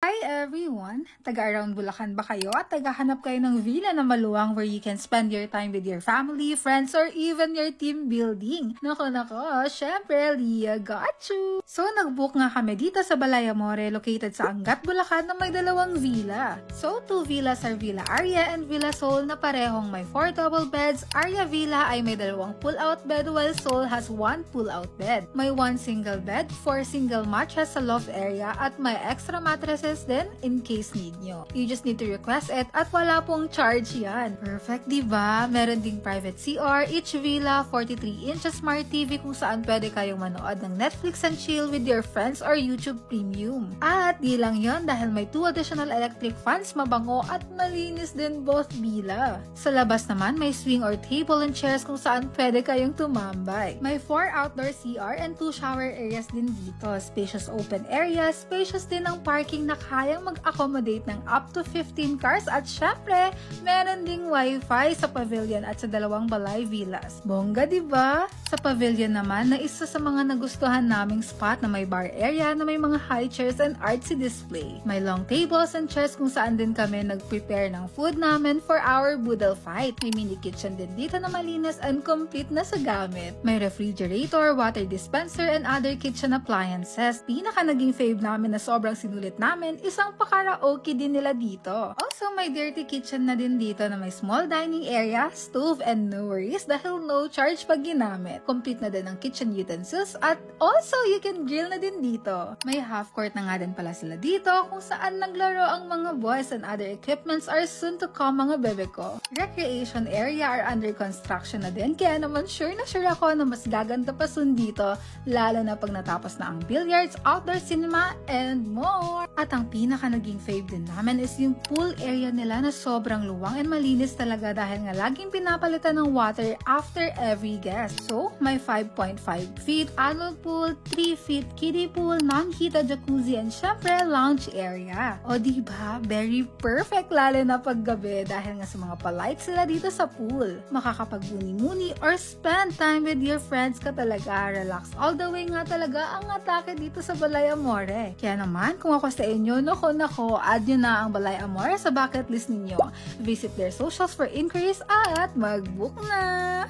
Hi everyone! Taga-around Bulacan ba kayo at tagahanap kayo ng villa na maluwang where you can spend your time with your family, friends, or even your team building? Nako, syempre, Leah got you! So, nag-book nga kami dito sa Balaya More located sa Angat, Bulacan na may dalawang villa. So, 2 villas are Villa Aria and Villa Soul na parehong may 4 double beds. Aria Villa ay may 2 pull-out bed while Soul has 1 pull-out bed. May 1 single bed, 4 single mattresses sa loft area at may extra mattresses din in case need nyo. You just need to request it at wala pong charge yan. Perfect, diba? Meron ding private CR, each villa, 43 inches smart TV kung saan pwede kayong manood ng Netflix and chill with your friends or YouTube Premium. At di lang yon dahil may 2 additional electric fans, mabango at malinis din both villa. Sa labas naman, may swing or table and chairs kung saan pwede kayong tumambay. May 4 outdoor CR and 2 shower areas din dito. Spacious open areas, spacious din ang parking na kayang mag-accommodate ng up to 15 cars at syempre, meron ding wifi sa pavilion at sa 2 balay villas. Bongga, diba? Sa pavilion naman na isa sa mga nagustuhan naming spot na may bar area na may mga high chairs and artsy display. May long tables and chairs kung saan din kami nag-prepare ng food namin for our boodle fight. May mini kitchen din dito na malinis and complete na sa gamit. May refrigerator, water dispenser, and other kitchen appliances. Pinaka naging fave namin na sobrang sinulit namin, isang pa-karaoke din nila dito. Also, may dirty kitchen na din dito na may small dining area, stove, and no worries dahil no charge pag ginamit. Complete na din ang kitchen utensils at also, you can grill na din dito. May half court na nga din pala sila dito kung saan naglaro ang mga boys and other equipments are soon to come mga bebe ko. Recreation area are under construction na din kaya naman sure ako na mas gaganda pa soon dito lalo na pag natapos na ang billiards, outdoor cinema, and more. At ang pinaka naging fave din namin is yung pool area nila na sobrang luwang and malinis talaga dahil nga laging pinapalitan ng water after every guest. So, may 5.5 feet adult pool, 3 feet kiddie pool, non-heated jacuzzi, and syempre lounge area. O diba? Very perfect lalo na paggabi dahil nga sa mga palights sila dito sa pool. Makakapag-muni-muni or spend time with your friends ka talaga. Relax all the way nga talaga ang atake dito sa Balaya More. Kaya naman, kung ako sa inyo, nako, add nyo na ang Balaya More sa bucket list ninyo. Visit their socials for inquiries at mag-book na!